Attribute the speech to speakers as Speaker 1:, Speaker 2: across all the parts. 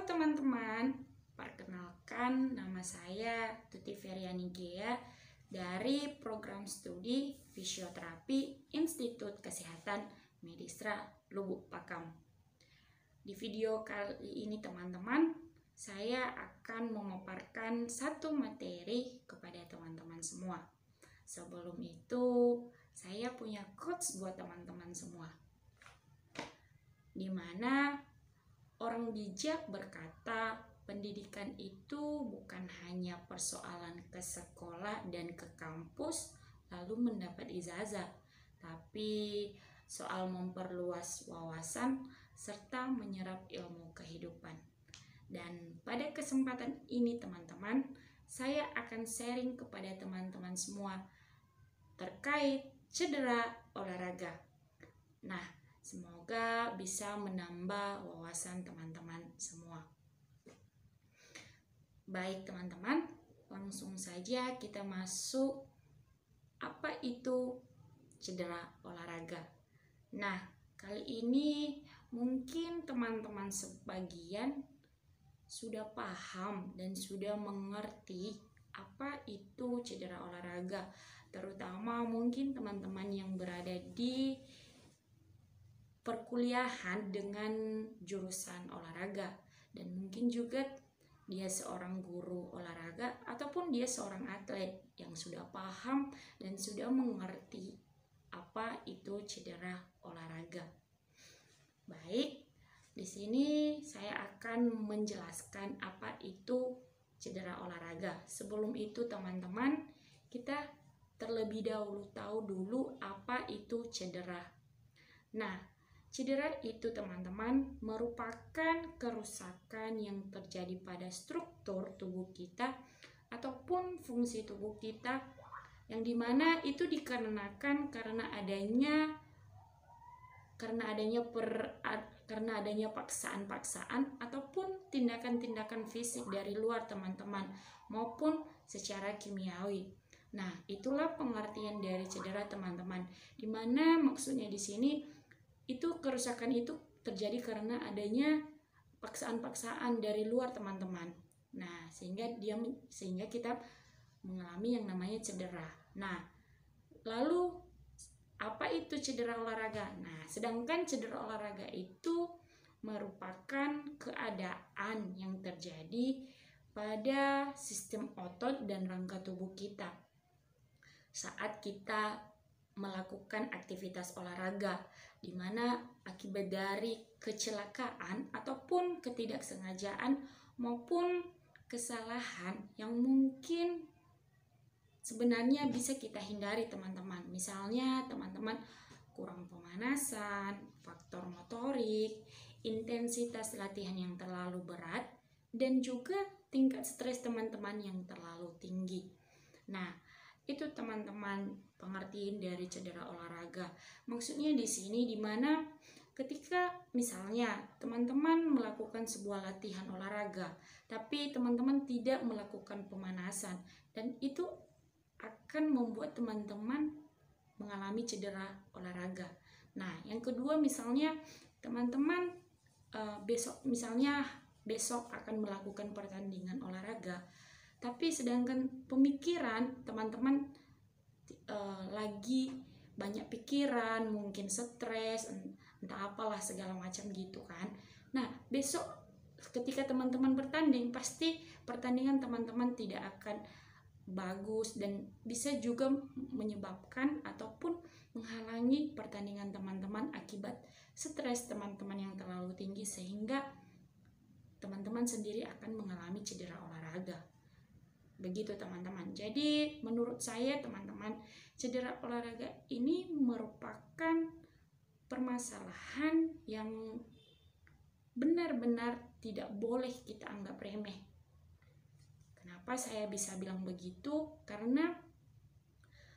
Speaker 1: Halo teman-teman, perkenalkan nama saya Tuti Feryani Gea dari program studi Fisioterapi Institut Kesehatan Medistra Lubuk Pakam. Di video kali ini teman-teman, saya akan memaparkan satu materi kepada teman-teman semua. Sebelum itu, saya punya quotes buat teman-teman semua, di mana orang bijak berkata, pendidikan itu bukan hanya persoalan ke sekolah dan ke kampus lalu mendapat ijazah, tapi soal memperluas wawasan serta menyerap ilmu kehidupan. Dan pada kesempatan ini teman-teman, saya akan sharing kepada teman-teman semua terkait cedera olahraga. Nah, semoga bisa menambah wawasan teman-teman semua. Baik teman-teman, langsung saja kita masuk apa itu cedera olahraga. Nah, kali ini mungkin teman-teman sebagian sudah paham dan sudah mengerti apa itu cedera olahraga, terutama mungkin teman-teman yang berada di perkuliahan dengan jurusan olahraga, dan mungkin juga dia seorang guru olahraga ataupun dia seorang atlet yang sudah paham dan sudah mengerti apa itu cedera olahraga. Baik, di sini saya akan menjelaskan apa itu cedera olahraga. Sebelum itu teman-teman, kita terlebih dahulu tahu dulu apa itu cedera. Nah, cedera itu teman-teman merupakan kerusakan yang terjadi pada struktur tubuh kita ataupun fungsi tubuh kita, yang dimana itu dikarenakan karena adanya paksaan-paksaan ataupun tindakan-tindakan fisik dari luar teman-teman maupun secara kimiawi. Nah, itulah pengertian dari cedera teman-teman, dimana maksudnya di sini itu kerusakan itu terjadi karena adanya paksaan-paksaan dari luar teman-teman. Nah, sehingga kita mengalami yang namanya cedera. Nah, lalu apa itu cedera olahraga? Nah, sedangkan cedera olahraga itu merupakan keadaan yang terjadi pada sistem otot dan rangka tubuh kita saat kita melakukan aktivitas olahraga, di mana akibat dari kecelakaan ataupun ketidaksengajaan maupun kesalahan yang mungkin sebenarnya bisa kita hindari teman-teman. Misalnya teman-teman kurang pemanasan, faktor motorik, intensitas latihan yang terlalu berat, dan juga tingkat stres teman-teman yang terlalu tinggi. Nah, itu teman-teman pengertian dari cedera olahraga. Maksudnya di sini dimana ketika misalnya teman-teman melakukan sebuah latihan olahraga, tapi teman-teman tidak melakukan pemanasan, dan itu akan membuat teman-teman mengalami cedera olahraga. Nah, yang kedua misalnya teman-teman besok akan melakukan pertandingan olahraga, tapi sedangkan pemikiran teman-teman lagi banyak pikiran, mungkin stres, entah apalah segala macam gitu kan. Nah, besok ketika teman-teman bertanding, pasti pertandingan teman-teman tidak akan bagus dan bisa juga menyebabkan ataupun menghalangi pertandingan teman-teman akibat stres teman-teman yang terlalu tinggi, sehingga teman-teman sendiri akan mengalami cedera olahraga. Begitu teman-teman. Jadi menurut saya teman-teman, cedera olahraga ini merupakan permasalahan yang benar-benar tidak boleh kita anggap remeh. Kenapa saya bisa bilang begitu? Karena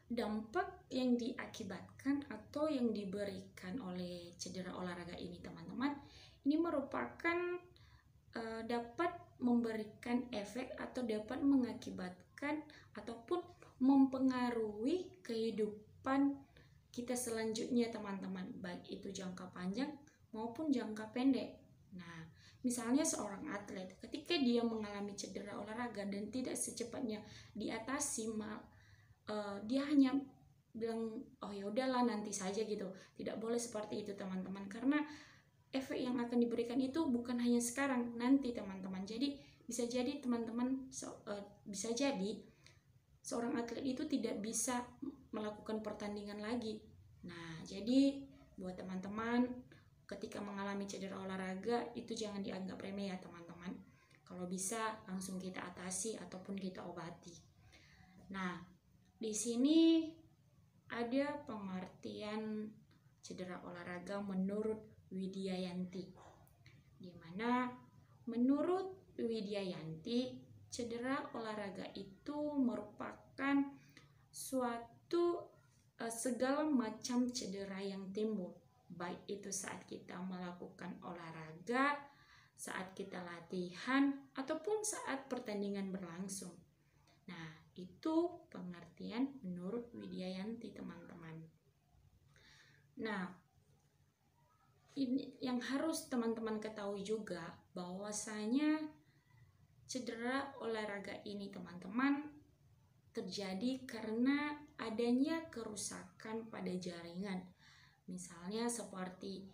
Speaker 1: dampak yang diakibatkan atau yang diberikan oleh cedera olahraga ini teman-teman, ini merupakan dapat memberikan efek atau dapat mengakibatkan ataupun mempengaruhi kehidupan kita selanjutnya teman-teman, baik itu jangka panjang maupun jangka pendek. Nah, Misalnya seorang atlet, ketika dia mengalami cedera olahraga dan tidak secepatnya diatasi, dia hanya bilang, oh ya udahlah nanti saja gitu. Tidak boleh seperti itu teman-teman, karena efek yang akan diberikan itu bukan hanya sekarang, nanti teman-teman. Jadi bisa jadi teman-teman bisa jadi seorang atlet itu tidak bisa melakukan pertandingan lagi. Nah, jadi buat teman-teman, ketika mengalami cedera olahraga itu jangan dianggap remeh ya teman-teman. Kalau bisa langsung kita atasi ataupun kita obati. Nah, di sini ada pengertian cedera olahraga menurut Widyayanti, di mana menurut Widyayanti cedera olahraga itu merupakan suatu segala macam cedera yang timbul, baik itu saat kita melakukan olahraga, saat kita latihan, ataupun saat pertandingan berlangsung. Nah, itu pengertian menurut Widyayanti teman-teman. Nah, ini yang harus teman-teman ketahui juga, bahwasanya cedera olahraga ini teman-teman terjadi karena adanya kerusakan pada jaringan, misalnya seperti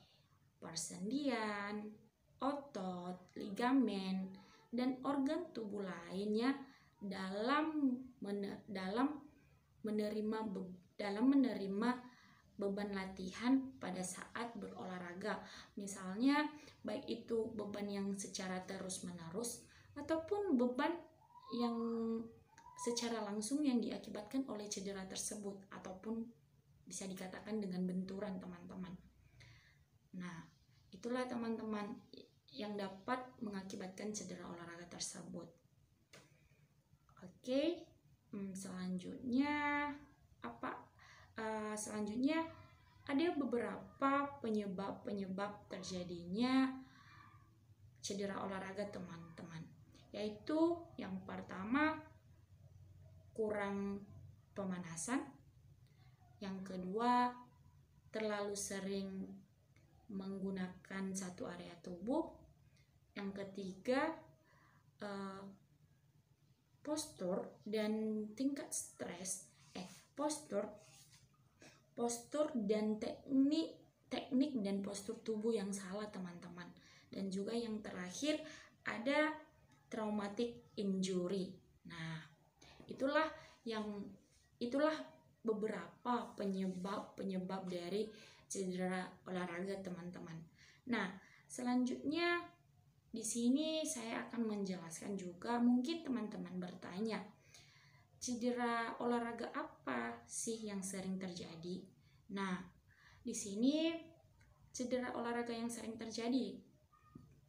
Speaker 1: persendian, otot, ligamen, dan organ tubuh lainnya dalam menerima beban latihan pada saat berolahraga. Misalnya baik itu beban yang secara terus-menerus ataupun beban yang secara langsung yang diakibatkan oleh cedera tersebut, ataupun bisa dikatakan dengan benturan teman-teman. Nah, itulah teman-teman yang dapat mengakibatkan cedera olahraga tersebut. Oke, selanjutnya selanjutnya ada beberapa penyebab terjadinya cedera olahraga teman-teman, yaitu yang pertama kurang pemanasan, yang kedua terlalu sering menggunakan satu area tubuh, yang ketiga postur dan tingkat stres, postur dan teknik dan postur tubuh yang salah teman-teman. Dan juga yang terakhir ada traumatic injury. Nah, itulah beberapa penyebab dari cedera olahraga teman-teman. Nah, selanjutnya di sini saya akan menjelaskan juga, mungkin teman-teman bertanya, cedera olahraga apa sih yang sering terjadi? Nah, di sini cedera olahraga yang sering terjadi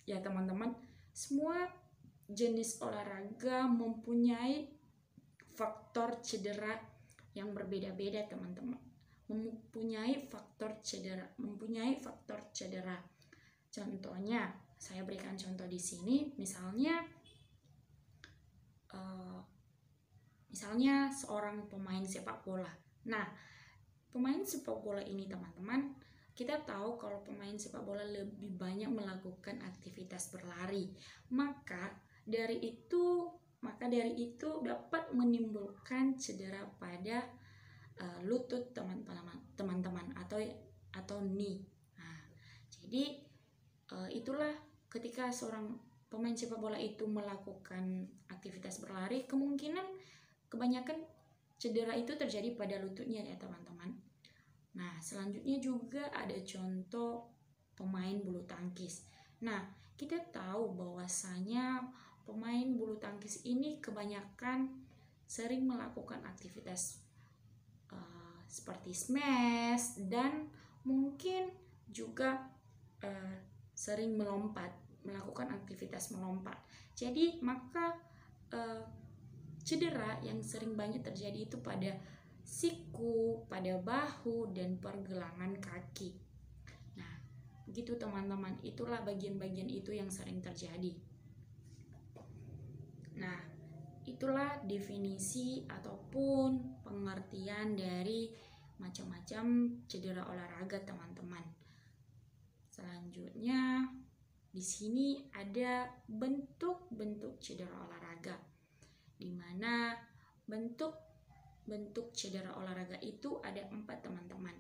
Speaker 1: ya teman-teman, semua jenis olahraga mempunyai faktor cedera yang berbeda-beda teman-teman. Mempunyai faktor cedera. Contohnya, saya berikan contoh di sini, misalnya seorang pemain sepak bola. Nah, pemain sepak bola ini teman-teman, kita tahu kalau pemain sepak bola lebih banyak melakukan aktivitas berlari. Maka dari itu dapat menimbulkan cedera pada lutut teman-teman atau knee. Nah, jadi itulah ketika seorang pemain sepak bola itu melakukan aktivitas berlari, kebanyakan cedera itu terjadi pada lututnya ya teman-teman. Nah, selanjutnya juga ada contoh pemain bulu tangkis. Nah, kita tahu bahwasanya pemain bulu tangkis ini kebanyakan sering melakukan aktivitas seperti smash dan mungkin juga sering melakukan aktivitas melompat. Jadi maka cedera yang sering banyak terjadi itu pada siku, pada bahu, dan pergelangan kaki. Nah, begitu teman-teman, itulah bagian-bagian itu yang sering terjadi. Nah, itulah definisi ataupun pengertian dari macam-macam cedera olahraga teman-teman. Selanjutnya di sini ada bentuk-bentuk cedera olahraga, di mana bentuk cedera olahraga itu ada 4 teman-teman.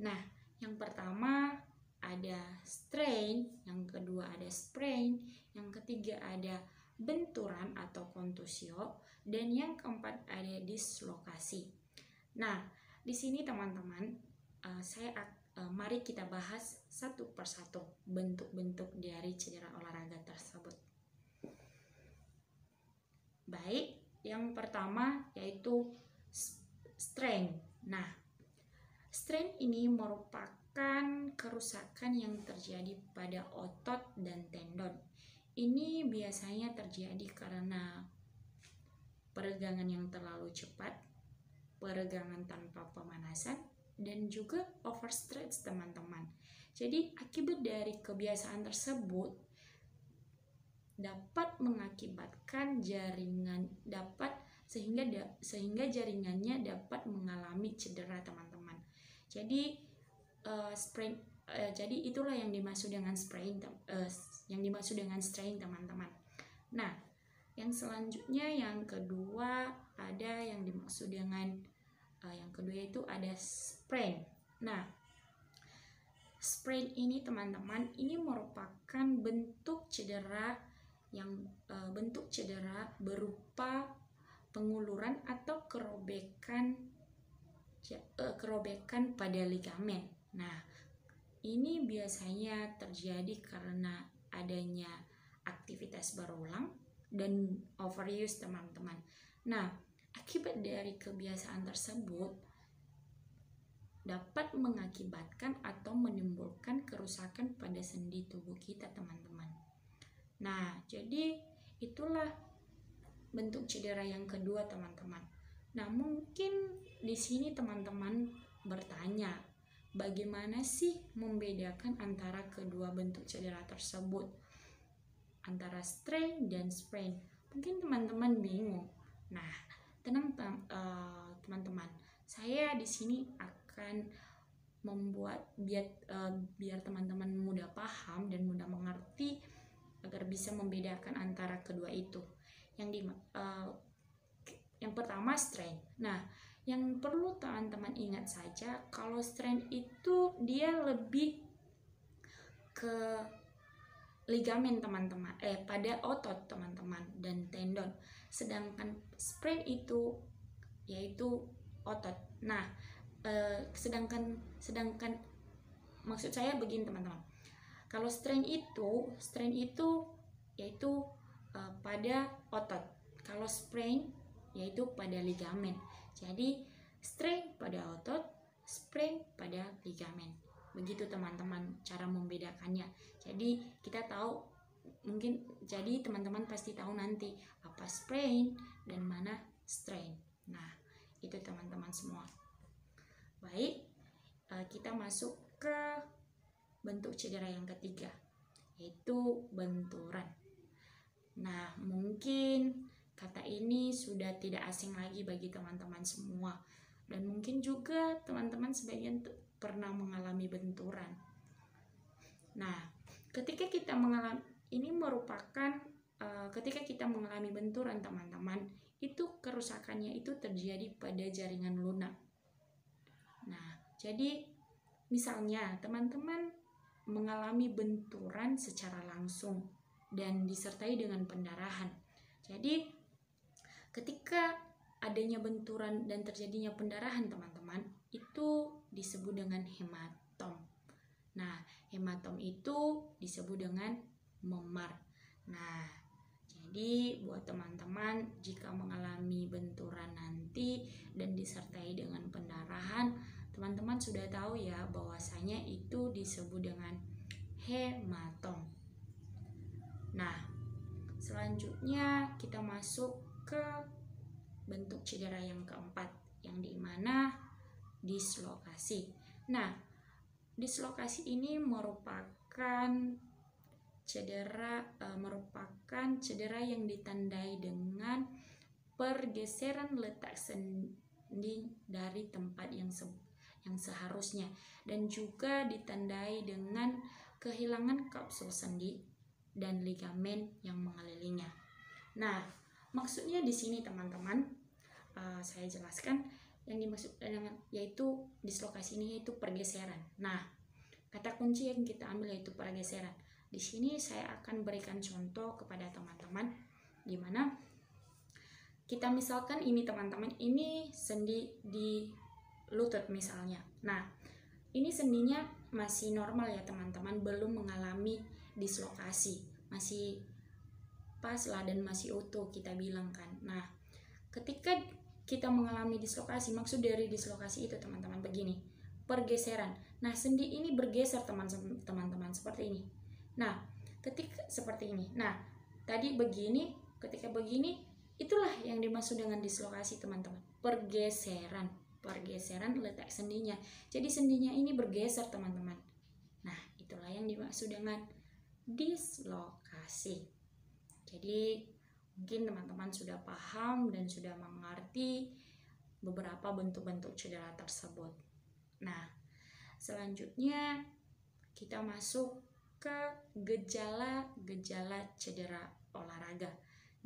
Speaker 1: Nah, yang pertama ada strain, yang kedua ada sprain, yang ketiga ada benturan atau kontusio, dan yang keempat ada dislokasi. Nah, di sini teman-teman, mari kita bahas satu persatu bentuk-bentuk dari cedera olahraga tersebut. Baik, yang pertama yaitu strain. Nah, strain ini merupakan kerusakan yang terjadi pada otot dan tendon. Ini biasanya terjadi karena peregangan yang terlalu cepat, peregangan tanpa pemanasan, dan juga overstretch teman-teman. Jadi akibat dari kebiasaan tersebut dapat mengakibatkan sehingga jaringannya dapat mengalami cedera teman-teman. Jadi jadi itulah yang dimaksud dengan strain teman-teman. Nah, yang selanjutnya yang kedua ada yang dimaksud dengan yang kedua itu ada sprain. Nah, sprain ini teman-teman, ini merupakan bentuk cedera berupa penguluran atau kerobekan pada ligamen. Nah, ini biasanya terjadi karena adanya aktivitas berulang dan overuse teman-teman. Nah, akibat dari kebiasaan tersebut dapat mengakibatkan atau menimbulkan kerusakan pada sendi tubuh kita teman-teman. Nah, jadi itulah bentuk cedera yang kedua teman-teman. Nah, mungkin di sini teman-teman bertanya, bagaimana sih membedakan antara kedua bentuk cedera tersebut, antara strain dan sprain? Mungkin teman-teman bingung. Nah, tenang teman-teman, saya di sini akan membuat biar teman-teman mudah paham dan mudah mengerti agar bisa membedakan antara kedua itu. Yang pertama strain. Nah, yang perlu teman-teman ingat saja kalau strain itu dia lebih ke ligamen teman-teman, pada otot teman-teman dan tendon. Sedangkan sprain itu yaitu otot. Nah, sedangkan maksud saya begini teman-teman. Kalau strain itu yaitu pada otot. Kalau sprain yaitu pada ligamen. Jadi strain pada otot, sprain pada ligamen. Begitu teman-teman cara membedakannya. Jadi kita tahu, jadi teman-teman pasti tahu nanti apa sprain dan mana strain. Nah, itu teman-teman semua. Baik, kita masuk ke bentuk cedera yang ketiga, yaitu benturan. Nah, mungkin kata ini sudah tidak asing lagi bagi teman-teman semua, dan mungkin juga teman-teman sebagian pernah mengalami benturan. Nah, ketika kita mengalami benturan teman-teman, itu kerusakannya itu terjadi pada jaringan lunak. Nah, jadi misalnya teman-teman mengalami benturan secara langsung dan disertai dengan pendarahan. Jadi ketika adanya benturan dan terjadinya pendarahan teman-teman, itu disebut dengan hematom. Nah, hematom itu disebut dengan memar. Nah, jadi buat teman-teman jika mengalami benturan nanti dan disertai dengan pendarahan, teman-teman sudah tahu ya bahwasanya itu disebut dengan hematom. Nah, selanjutnya kita masuk ke bentuk cedera yang keempat, yang dimana dislokasi. Nah, dislokasi ini merupakan cedera yang ditandai dengan pergeseran letak sendi dari tempat yang seharusnya, dan juga ditandai dengan kehilangan kapsul sendi dan ligamen yang mengelilinginya. Nah, maksudnya di sini teman-teman, saya jelaskan yang dimaksud yaitu dislokasi ini yaitu pergeseran. Nah, kata kunci yang kita ambil yaitu pergeseran. Di sini saya akan berikan contoh kepada teman-teman, di mana kita misalkan ini teman-teman, ini sendi di lutut misalnya. Nah, ini sendinya masih normal ya teman-teman, belum mengalami dislokasi, masih pas lah dan masih utuh kita bilang kan. Nah, ketika kita mengalami dislokasi, maksud dari dislokasi itu teman-teman begini, pergeseran. Nah, sendi ini bergeser teman-teman seperti ini. Nah, ketika seperti ini. Nah, tadi begini, ketika begini, itulah yang dimaksud dengan dislokasi teman-teman. Pergeseran letak sendinya. Jadi sendinya ini bergeser teman-teman. Nah, itulah yang dimaksud dengan dislokasi. Jadi mungkin teman-teman sudah paham dan sudah mengerti beberapa bentuk-bentuk cedera tersebut. Nah, selanjutnya kita masuk ke gejala-gejala cedera olahraga.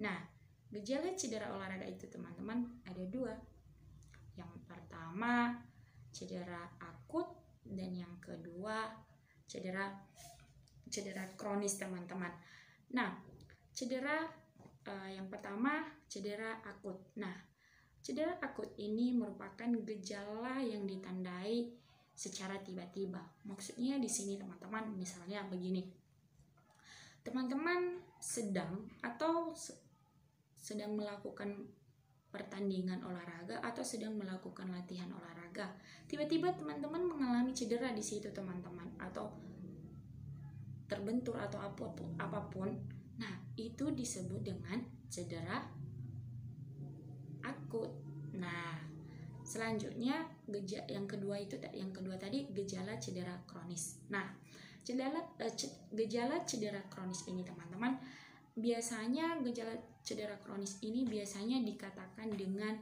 Speaker 1: Nah, gejala cedera olahraga itu teman-teman ada dua. Yang pertama cedera akut dan yang kedua cedera kronis teman-teman. Nah, cedera yang pertama cedera akut. Nah, cedera akut ini merupakan gejala yang ditandai secara tiba-tiba. Maksudnya di sini teman-teman, misalnya begini. Teman-teman sedang melakukan pertandingan olahraga atau sedang melakukan latihan olahraga. Tiba-tiba teman-teman mengalami cedera di situ teman-teman, atau terbentur atau apapun. Nah, itu disebut dengan cedera akut. Nah, selanjutnya yang kedua tadi gejala cedera kronis. Nah, gejala cedera kronis ini teman-teman, biasanya gejala cedera kronis ini biasanya dikatakan dengan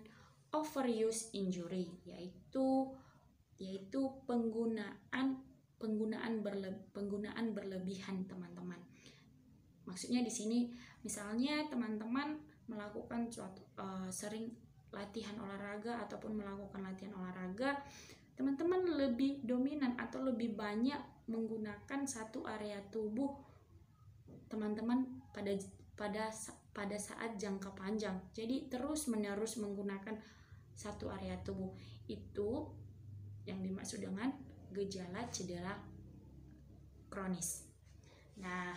Speaker 1: overuse injury, yaitu penggunaan berlebihan teman-teman. Maksudnya di sini misalnya teman-teman melakukan sering latihan olahraga ataupun melakukan latihan olahraga, teman-teman lebih dominan atau lebih banyak menggunakan satu area tubuh teman-teman pada saat jangka panjang. Jadi terus-menerus menggunakan satu area tubuh. Itu yang dimaksud dengan gejala cedera kronis. Nah,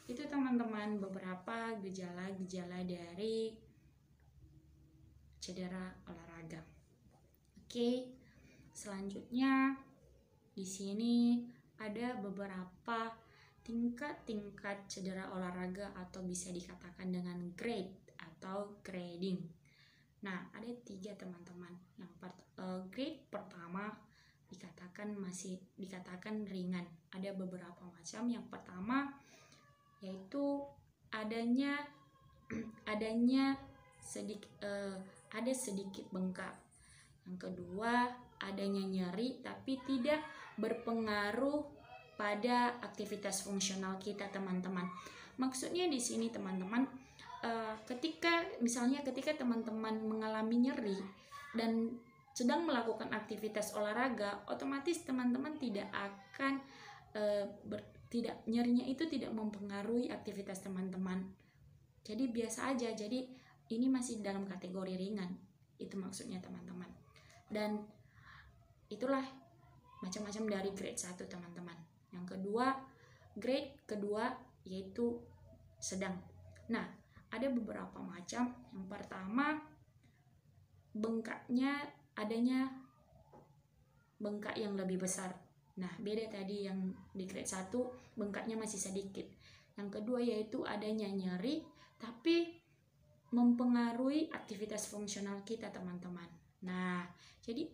Speaker 1: itu teman-teman beberapa gejala-gejala dari cedera olahraga. Oke, selanjutnya di sini ada beberapa tingkat-tingkat cedera olahraga atau bisa dikatakan dengan grade atau grading. Nah, ada 3 teman-teman. Yang grade pertama dikatakan ringan. Ada beberapa macam. Yang pertama yaitu ada sedikit bengkak. Yang kedua, adanya nyeri tapi tidak berpengaruh pada aktivitas fungsional kita teman-teman. Maksudnya di sini teman-teman, ketika teman-teman mengalami nyeri dan sedang melakukan aktivitas olahraga, otomatis teman-teman tidak akan nyerinya itu tidak mempengaruhi aktivitas teman-teman. Jadi biasa aja. Jadi ini masih dalam kategori ringan. Itu maksudnya teman-teman. Dan itulah macam-macam dari grade 1 teman-teman. Yang kedua, grade kedua yaitu sedang. Nah, ada beberapa macam. Yang pertama, adanya bengkak yang lebih besar. Nah, beda tadi yang di grade 1 bengkaknya masih sedikit. Yang kedua yaitu adanya nyeri tapi mempengaruhi aktivitas fungsional kita teman-teman. Nah, jadi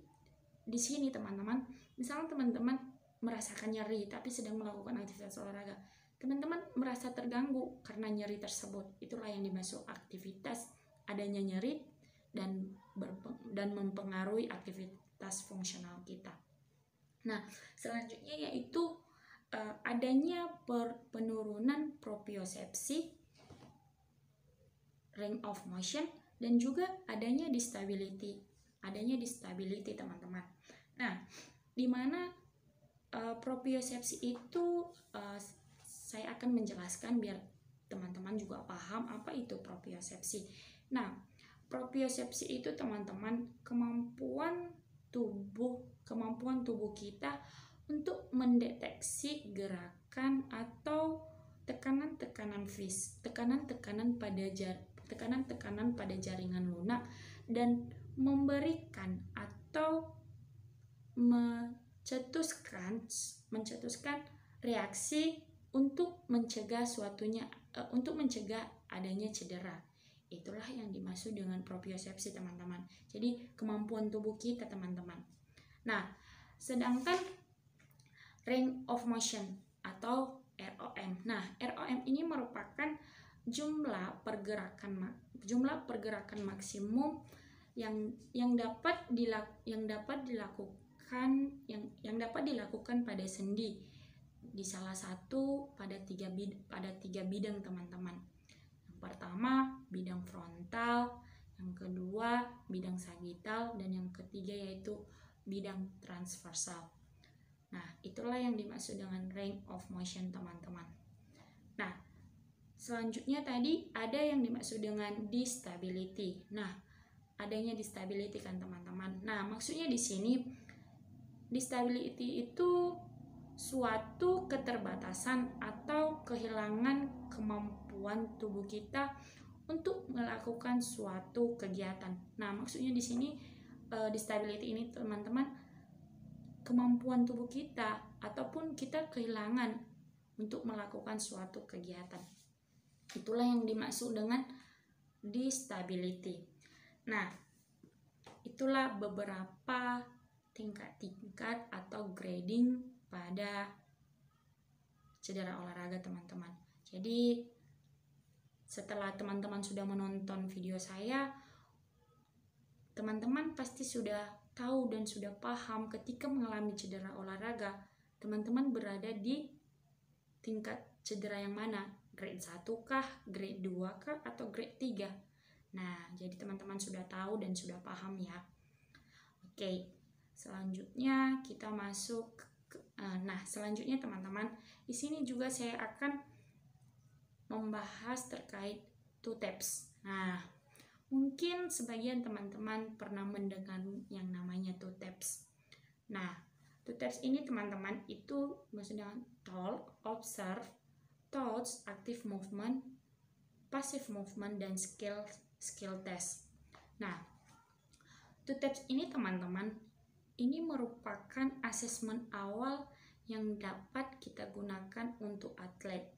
Speaker 1: di sini teman-teman, misalnya teman-teman merasakan nyeri tapi sedang melakukan aktivitas olahraga, teman-teman merasa terganggu karena nyeri tersebut. Itulah yang dimaksud aktivitas adanya nyeri dan mempengaruhi aktivitas fungsional kita. Nah, selanjutnya yaitu adanya penurunan propriosepsi, range of motion, dan juga adanya distability teman-teman. Nah, di mana propriosepsi itu saya akan menjelaskan biar teman-teman juga paham apa itu propriosepsi. Nah, propriosepsi itu teman-teman kemampuan tubuh kita untuk mendeteksi gerakan atau tekanan-tekanan pada jaringan lunak dan memberikan atau mencetuskan reaksi untuk mencegah adanya cedera. Itulah yang dimaksud dengan propriosepsi teman-teman. Jadi kemampuan tubuh kita teman-teman. Nah, sedangkan range of motion atau ROM. Nah, ROM ini merupakan jumlah pergerakan maksimum yang dapat dilakukan pada sendi di salah satu pada tiga bidang teman-teman. Yang pertama bidang frontal, yang kedua bidang sagital, dan yang ketiga yaitu bidang transversal. Nah, itulah yang dimaksud dengan range of motion teman-teman. Nah, selanjutnya tadi ada yang dimaksud dengan distability. Nah, adanya distability kan teman-teman. Nah, maksudnya di sini distability itu suatu keterbatasan atau kehilangan kemampuan tubuh kita untuk melakukan suatu kegiatan. Nah, maksudnya di sini distability ini teman-teman kemampuan tubuh kita ataupun kita kehilangan untuk melakukan suatu kegiatan. Itulah yang dimaksud dengan distability. Nah, itulah beberapa tingkat-tingkat atau grading pada cedera olahraga teman-teman. Jadi setelah teman-teman sudah menonton video saya, teman-teman pasti sudah tahu dan sudah paham ketika mengalami cedera olahraga, teman-teman berada di tingkat cedera yang mana? Grade 1 kah, grade 2 kah, atau grade 3? Nah, jadi teman-teman sudah tahu dan sudah paham ya. Oke, selanjutnya kita masuk selanjutnya teman-teman, di sini juga saya akan membahas terkait two taps. Nah, mungkin sebagian teman-teman pernah mendengar yang namanya two taps. Nah, two taps ini teman-teman itu maksudnya talk, observe, thoughts, active movement, passive movement, dan skill test. Nah, two taps ini teman-teman ini merupakan asesmen awal yang dapat kita gunakan untuk atlet,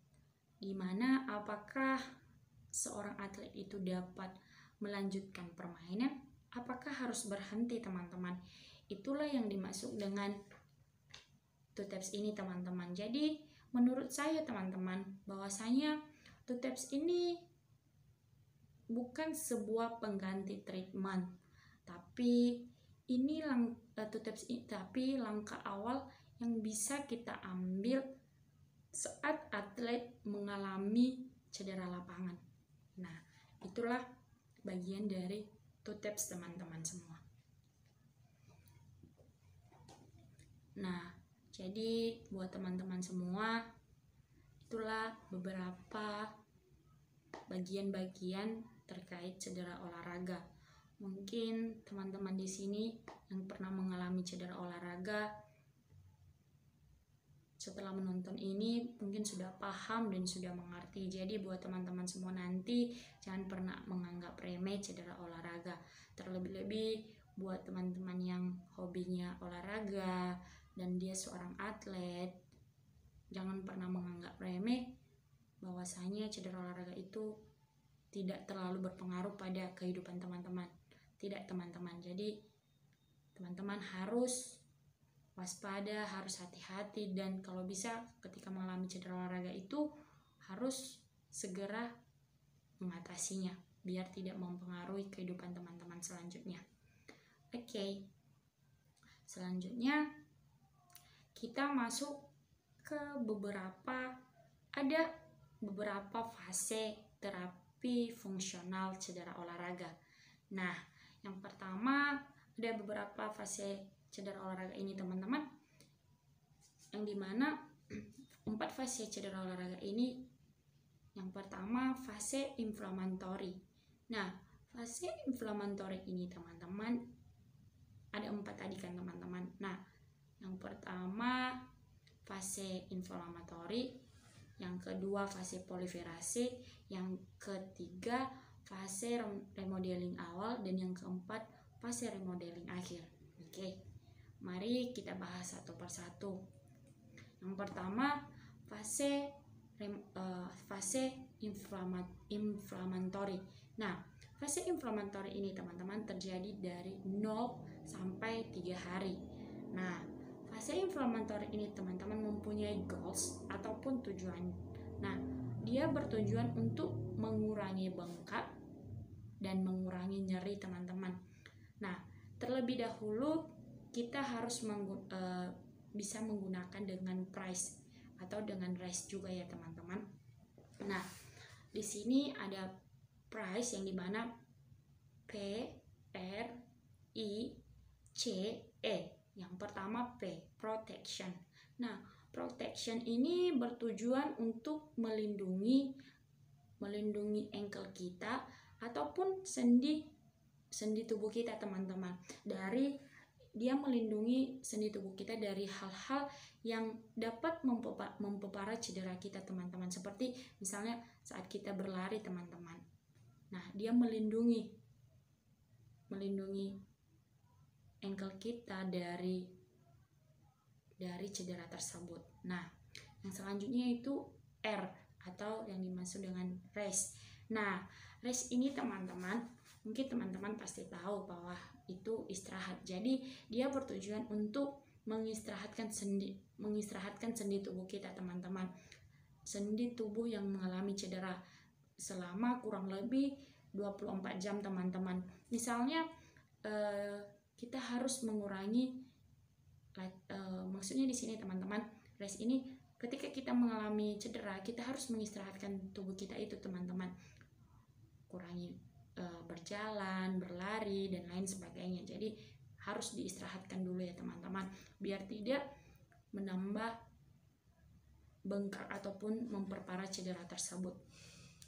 Speaker 1: di mana apakah seorang atlet itu dapat melanjutkan permainan, apakah harus berhenti teman-teman. Itulah yang dimaksud dengan two taps ini teman-teman. Jadi menurut saya teman-teman bahwasanya two taps ini bukan sebuah pengganti treatment, tapi ini langkah awal yang bisa kita ambil saat atlet mengalami cedera lapangan. Nah, itulah bagian dari two taps teman-teman semua. Nah, jadi buat teman-teman semua, itulah beberapa bagian-bagian terkait cedera olahraga. Mungkin teman-teman di sini yang pernah mengalami cedera olahraga setelah menonton ini mungkin sudah paham dan sudah mengerti. Jadi buat teman-teman semua nanti jangan pernah menganggap remeh cedera olahraga. Terlebih-lebih buat teman-teman yang hobinya olahraga dan dia seorang atlet, jangan pernah menganggap remeh bahwasanya cedera olahraga itu tidak terlalu berpengaruh pada kehidupan teman-teman. Tidak teman-teman. Jadi teman-teman harus waspada, harus hati-hati, dan kalau bisa ketika mengalami cedera olahraga itu harus segera mengatasinya biar tidak mempengaruhi kehidupan teman-teman selanjutnya. Oke. Selanjutnya kita masuk ada beberapa fase terapi fungsional cedera olahraga. Nah, yang pertama ada beberapa fase cedera olahraga ini teman-teman, yang dimana 4 fase cedera olahraga ini. Yang pertama fase inflamatory. Nah, fase inflamatory ini teman-teman ada 4 tadi kan teman-teman. Nah, yang pertama fase inflamatory, yang kedua fase proliferasi, yang ketiga fase remodeling awal, dan yang keempat fase remodeling akhir. Oke, mari kita bahas satu persatu. Yang pertama fase inflamatory. Nah, fase inflamatory ini teman-teman terjadi dari 0 sampai 3 hari. Nah, fase inflamatory ini teman-teman mempunyai goals ataupun tujuan. Nah, dia bertujuan untuk mengurangi bengkak dan mengurangi nyeri teman-teman. Nah, terlebih dahulu kita harus bisa menggunakan dengan price atau dengan RICE juga ya teman-teman. Nah, di sini ada price yang dimana P, R, I, C, E. Yang pertama P, protection. Nah, protection ini bertujuan untuk melindungi ankle kita ataupun sendi tubuh kita teman-teman, dia melindungi sendi tubuh kita dari hal-hal yang dapat memperparah cedera kita teman-teman, seperti misalnya saat kita berlari teman-teman. Nah, dia melindungi ankle kita dari cedera tersebut. Nah, yang selanjutnya itu R atau yang dimaksud dengan rest. Nah, rest ini teman-teman, mungkin teman-teman pasti tahu bahwa itu istirahat. Jadi dia bertujuan untuk mengistirahatkan sendi tubuh kita teman-teman. Sendi tubuh yang mengalami cedera selama kurang lebih 24 jam teman-teman. Misalnya kita harus mengurangi maksudnya di sini teman-teman, rest ini ketika kita mengalami cedera, kita harus mengistirahatkan tubuh kita itu teman-teman. Kurangi berjalan, berlari, dan lain sebagainya. Jadi harus diistirahatkan dulu ya teman-teman, biar tidak menambah bengkak ataupun memperparah cedera tersebut.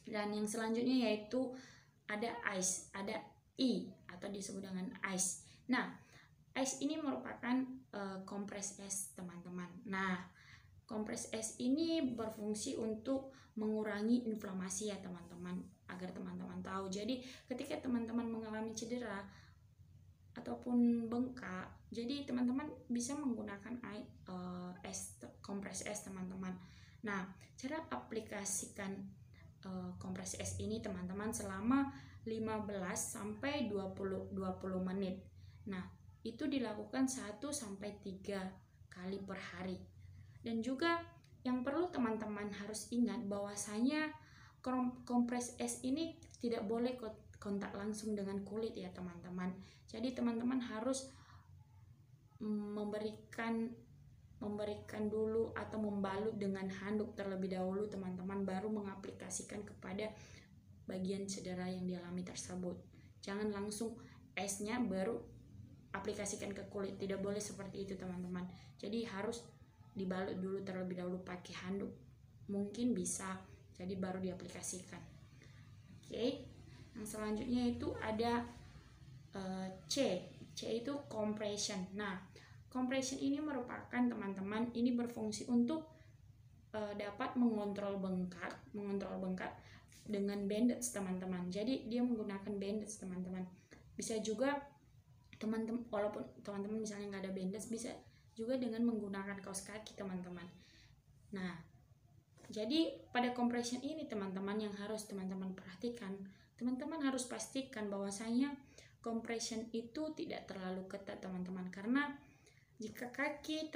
Speaker 1: Dan yang selanjutnya yaitu ada ice, ada I atau disebut dengan ice. Nah, ice ini merupakan kompres es teman-teman. Nah, kompres es ini berfungsi untuk mengurangi inflamasi ya teman-teman, agar teman-teman tahu. Jadi ketika teman-teman mengalami cedera ataupun bengkak, jadi teman-teman bisa menggunakan kompres es teman-teman. Nah, cara aplikasikan kompres es ini teman-teman selama 15 sampai 20 menit. Nah, itu dilakukan 1 sampai 3 kali per hari. Dan juga yang perlu teman-teman harus ingat bahwasanya kompres es ini tidak boleh kontak langsung dengan kulit ya teman-teman. Jadi teman-teman harus memberikan dulu atau membalut dengan handuk terlebih dahulu teman-teman, baru mengaplikasikan kepada bagian cedera yang dialami tersebut. Jangan langsung esnya baru aplikasikan ke kulit, tidak boleh seperti itu teman-teman. Jadi harus dibalut dulu terlebih dahulu pakai handuk, mungkin bisa, jadi baru diaplikasikan. Oke, yang selanjutnya itu ada C itu compression. Nah, compression ini merupakan teman-teman, ini berfungsi untuk dapat mengontrol bengkak dengan bandage teman-teman. Jadi dia menggunakan bandage teman-teman. Bisa juga teman-teman, walaupun teman-teman misalnya nggak ada bandage, bisa juga dengan menggunakan kaos kaki teman-teman. Nah, jadi pada compression ini teman-teman yang harus teman-teman perhatikan, teman-teman harus pastikan bahwasanya compression itu tidak terlalu ketat teman-teman, karena jika kaki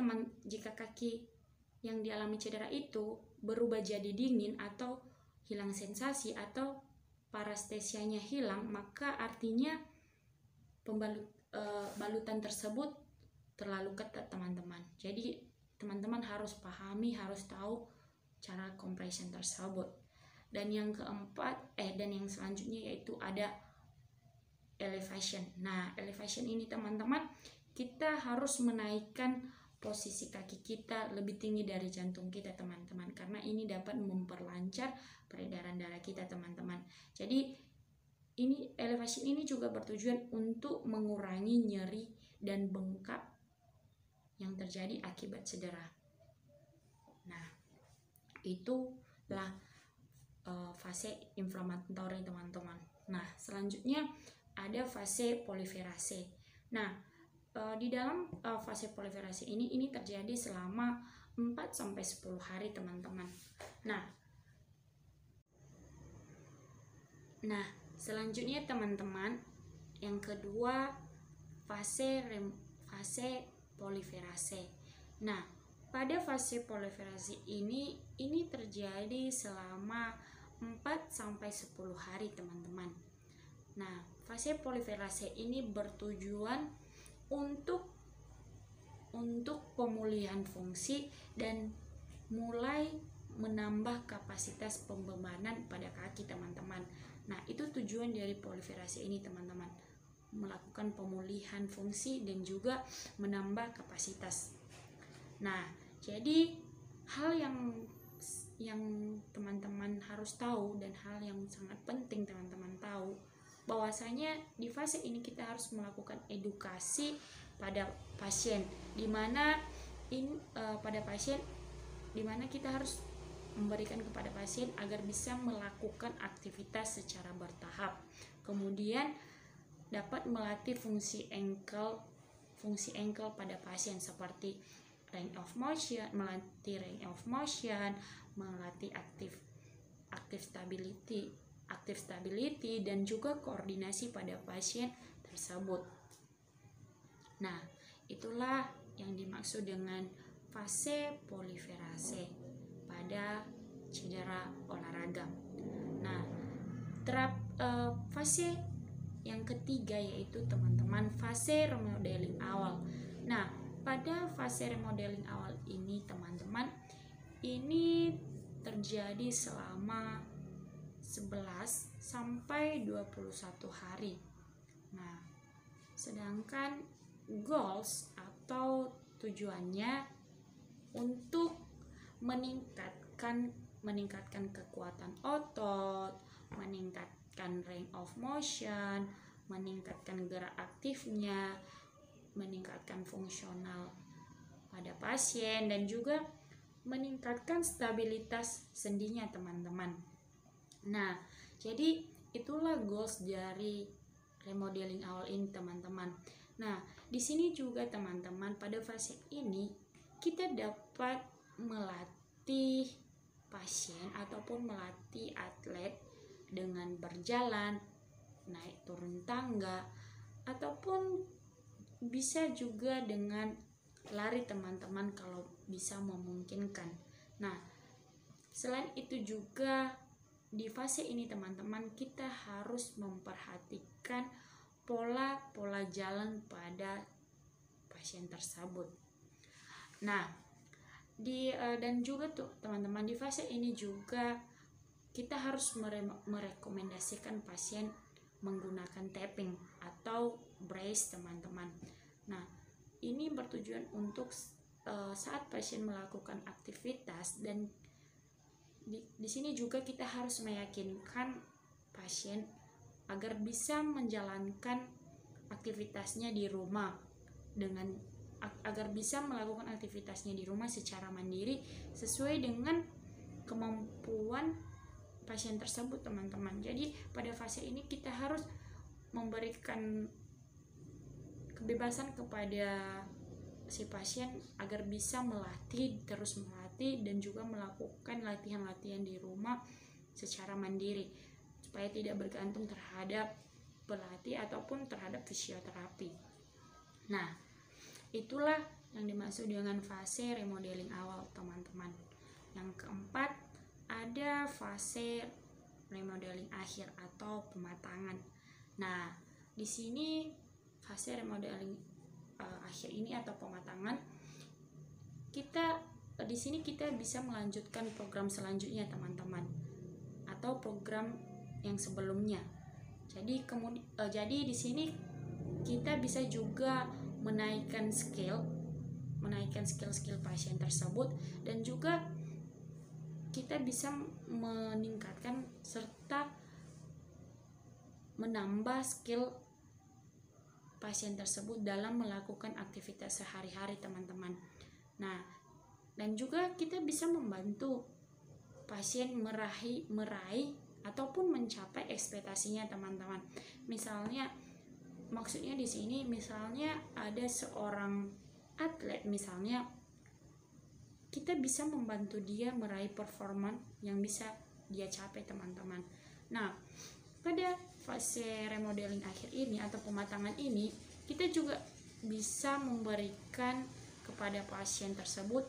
Speaker 1: yang dialami cedera itu berubah jadi dingin atau hilang sensasi atau parestesianya hilang, maka artinya balutan tersebut terlalu ketat teman-teman. Jadi teman-teman harus pahami, harus tahu cara compression tersebut. Dan yang keempat, dan yang selanjutnya yaitu ada elevation. Nah, elevation ini teman-teman, kita harus menaikkan posisi kaki kita lebih tinggi dari jantung kita teman-teman, karena ini dapat memperlancar peredaran darah kita teman-teman. Jadi ini elevation ini juga bertujuan untuk mengurangi nyeri dan bengkak yang terjadi akibat cedera. Nah, itulah fase inflamasi teman-teman. Nah, selanjutnya ada fase poliferase. Nah, di dalam fase poliferase ini terjadi selama 4-10 hari teman-teman. Nah, selanjutnya teman-teman, yang kedua fase poliferase. Nah, pada fase poliferase ini terjadi selama 4-10 hari teman-teman. Nah, fase poliferase ini bertujuan untuk pemulihan fungsi dan mulai menambah kapasitas pembebanan pada kaki teman-teman. Nah, itu tujuan dari poliferase ini teman-teman, melakukan pemulihan fungsi dan juga menambah kapasitas. Nah, jadi hal yang teman-teman harus tahu dan hal yang sangat penting teman-teman tahu, bahwasanya di fase ini kita harus melakukan edukasi pada pasien, dimana kita harus memberikan kepada pasien agar bisa melakukan aktivitas secara bertahap, kemudian dapat melatih fungsi ankle pada pasien seperti range of motion, melatih active stability dan juga koordinasi pada pasien tersebut. Nah, itulah yang dimaksud dengan fase poliferase pada cedera olahraga. Nah, fase yang ketiga yaitu teman-teman fase remodeling awal. Nah, pada fase remodeling awal ini teman-teman, ini terjadi selama 11-21 hari. Nah, sedangkan goals atau tujuannya untuk meningkatkan kekuatan otot, meningkatkan range of motion, meningkatkan gerak aktifnya, meningkatkan fungsional pada pasien, dan juga meningkatkan stabilitas sendinya teman-teman. Nah, jadi itulah goals dari remodeling awal ini teman-teman. Nah, di sini juga teman-teman, pada fase ini kita dapat melatih pasien ataupun melatih atlet dengan berjalan, naik turun tangga, ataupun bisa juga dengan lari teman-teman kalau bisa memungkinkan. Nah, selain itu juga di fase ini teman-teman, kita harus memperhatikan pola jalan pada pasien tersebut. Nah, dan juga tuh teman-teman, di fase ini juga kita harus merekomendasikan pasien menggunakan tapping atau brace teman-teman. Nah, ini bertujuan untuk saat pasien melakukan aktivitas, dan di sini juga kita harus meyakinkan pasien agar bisa menjalankan aktivitasnya di rumah agar bisa melakukan aktivitasnya di rumah secara mandiri sesuai dengan kemampuan pasien tersebut teman-teman. Jadi pada fase ini kita harus memberikan kebebasan kepada si pasien agar bisa terus melatih dan juga melakukan latihan-latihan di rumah secara mandiri supaya tidak bergantung terhadap pelatih ataupun terhadap fisioterapi. Nah, itulah yang dimaksud dengan fase remodeling awal teman-teman. Yang keempat, ada fase remodeling akhir atau pematangan. Nah, di sini fase remodeling akhir ini atau pematangan kita di sini kita bisa melanjutkan program selanjutnya teman-teman, atau program yang sebelumnya. Jadi jadi di sini kita bisa juga menaikkan skill pasien tersebut, dan juga kita bisa meningkatkan serta menambah skill pasien tersebut dalam melakukan aktivitas sehari-hari teman-teman. Nah, dan juga kita bisa membantu pasien meraih ataupun mencapai ekspektasinya teman-teman. Misalnya, maksudnya di sini misalnya ada seorang atlet misalnya, kita bisa membantu dia meraih performa yang bisa dia capai teman-teman. Nah, pada fase remodeling akhir ini atau pematangan ini, kita juga bisa memberikan kepada pasien tersebut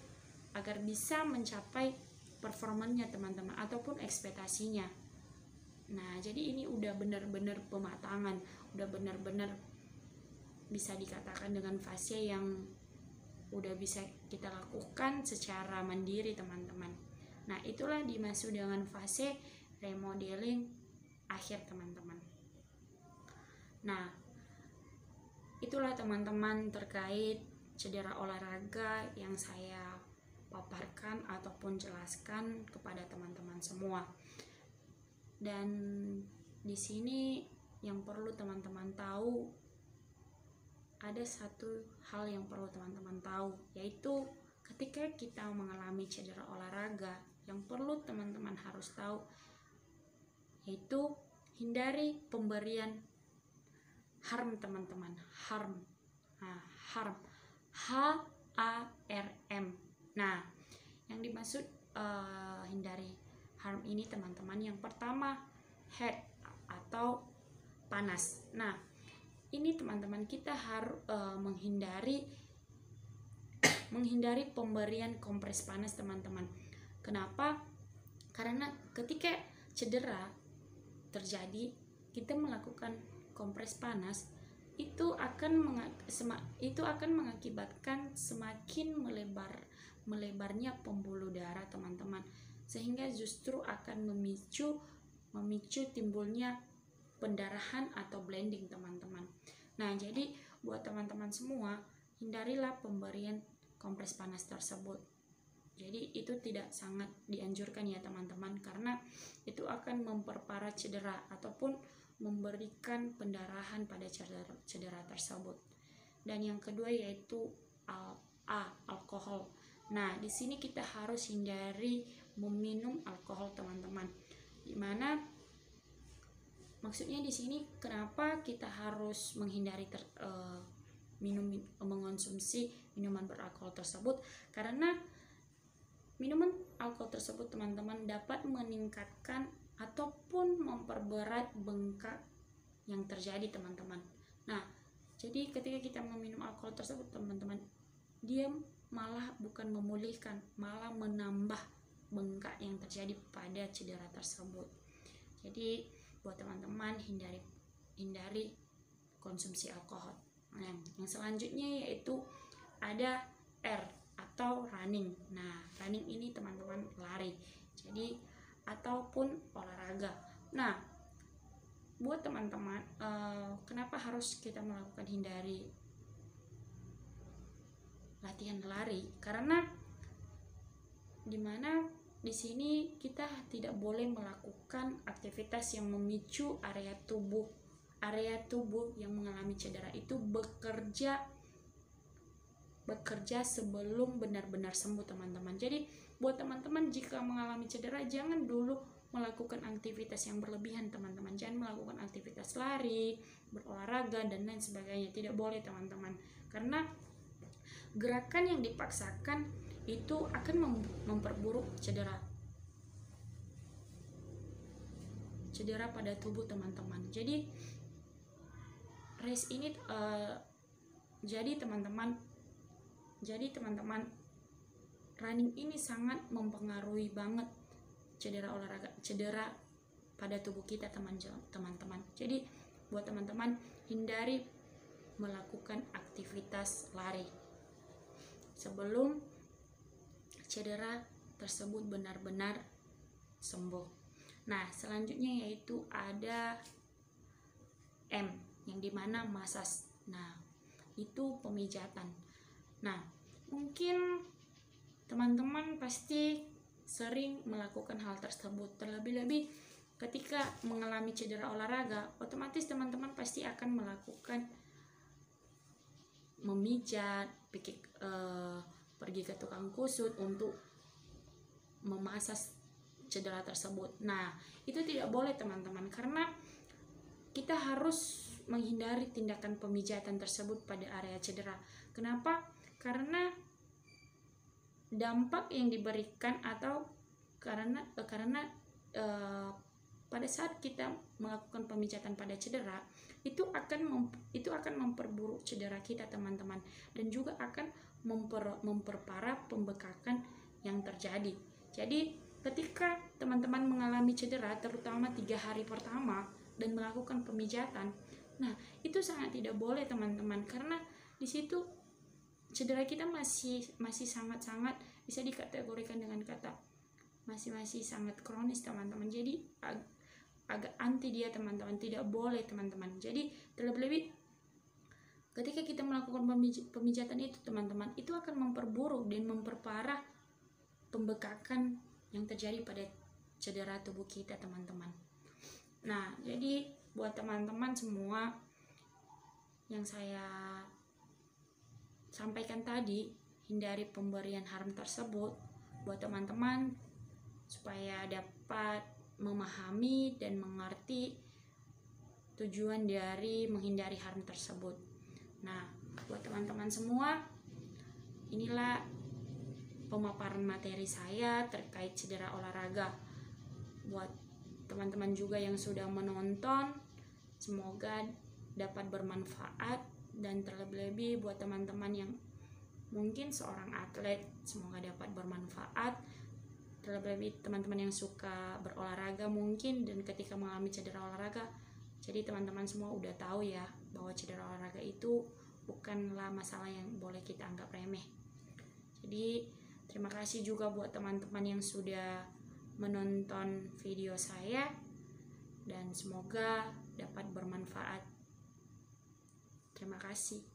Speaker 1: agar bisa mencapai performanya teman-teman ataupun ekspektasinya. Nah, jadi ini udah benar-benar pematangan, udah benar-benar bisa dikatakan dengan fase yang udah bisa kita lakukan secara mandiri teman-teman. Nah, itulah dimaksud dengan fase remodeling akhir teman-teman. Nah, itulah teman-teman terkait cedera olahraga yang saya paparkan ataupun jelaskan kepada teman-teman semua. Dan di sini yang perlu teman-teman tahu, ada satu hal yang perlu teman-teman tahu, yaitu ketika kita mengalami cedera olahraga, yang perlu teman-teman harus tahu yaitu hindari pemberian harm teman-teman. Harm. Nah, harm. HARM. Nah, yang dimaksud hindari harm ini teman-teman, yang pertama heat atau panas. Nah, ini teman-teman kita harus menghindari pemberian kompres panas teman-teman. Kenapa? Karena ketika cedera terjadi, kita melakukan kompres panas, itu akan mengakibatkan semakin melebarnya pembuluh darah teman-teman, sehingga justru akan memicu timbulnya pendarahan atau bleeding teman-teman. Nah, jadi buat teman-teman semua, hindarilah pemberian kompres panas tersebut. Jadi itu tidak sangat dianjurkan ya teman-teman, karena itu akan memperparah cedera ataupun memberikan pendarahan pada cedera tersebut. Dan yang kedua yaitu alkohol. Nah, di sini kita harus hindari meminum alkohol teman-teman. Dimana maksudnya di sini kenapa kita harus menghindari mengonsumsi minuman beralkohol tersebut? Karena minuman alkohol tersebut teman-teman dapat meningkatkan ataupun memperberat bengkak yang terjadi teman-teman. Nah, jadi ketika kita meminum alkohol tersebut teman-teman, dia malah bukan memulihkan, malah menambah bengkak yang terjadi pada cedera tersebut. Jadi buat teman-teman hindari konsumsi alkohol. Nah, yang selanjutnya yaitu ada R atau running. Nah, running ini teman-teman lari. Jadi ataupun olahraga. Nah, buat teman-teman, kenapa harus kita melakukan hindari latihan lari? Karena dimana di sini kita tidak boleh melakukan aktivitas yang memicu area tubuh yang mengalami cedera itu bekerja sebelum benar-benar sembuh teman-teman. Jadi buat teman-teman, jika mengalami cedera jangan dulu melakukan aktivitas yang berlebihan teman-teman. Jangan melakukan aktivitas lari, berolahraga dan lain sebagainya, tidak boleh teman-teman, karena gerakan yang dipaksakan itu akan memperburuk cedera pada tubuh teman-teman. Jadi race ini jadi teman-teman running ini sangat mempengaruhi banget cedera pada tubuh kita teman-teman. Jadi buat teman-teman, hindari melakukan aktivitas lari sebelum cedera tersebut benar-benar sembuh. Nah, selanjutnya yaitu ada M, yang dimana massage. Nah, itu pemijatan. Nah, mungkin teman-teman pasti sering melakukan hal tersebut. Terlebih-lebih ketika mengalami cedera olahraga, otomatis teman-teman pasti akan melakukan memijat, pergi ke tukang kusut untuk memasas cedera tersebut. Nah, itu tidak boleh teman-teman, karena kita harus menghindari tindakan pemijatan tersebut pada area cedera. Kenapa? Karena dampak yang diberikan atau karena pada saat kita melakukan pemijatan pada cedera, itu akan memperburuk cedera kita teman-teman, dan juga akan memperparah pembekakan yang terjadi. Jadi ketika teman-teman mengalami cedera, terutama 3 hari pertama dan melakukan pemijatan, nah itu sangat tidak boleh teman-teman, karena di situ cedera kita masih sangat-sangat bisa dikategorikan dengan kata masih sangat kronis teman-teman. Jadi agak anti dia teman-teman, tidak boleh teman-teman. Jadi terlebih-lebih ketika kita melakukan pemijatan itu teman-teman, itu akan memperburuk dan memperparah pembekakan yang terjadi pada cedera tubuh kita teman-teman. Nah, jadi buat teman-teman semua yang saya sampaikan tadi, hindari pemberian harum tersebut buat teman-teman supaya dapat memahami dan mengerti tujuan dari menghindari harum tersebut. Nah, buat teman-teman semua, inilah pemaparan materi saya terkait cedera olahraga. Buat teman-teman juga yang sudah menonton, semoga dapat bermanfaat, dan terlebih-lebih buat teman-teman yang mungkin seorang atlet, semoga dapat bermanfaat. Terlebih teman-teman yang suka berolahraga mungkin dan ketika mengalami cedera olahraga, jadi teman-teman semua udah tahu ya bahwa cedera olahraga itu bukanlah masalah yang boleh kita anggap remeh. Jadi terima kasih juga buat teman-teman yang sudah menonton video saya, dan semoga dapat bermanfaat. Terima kasih.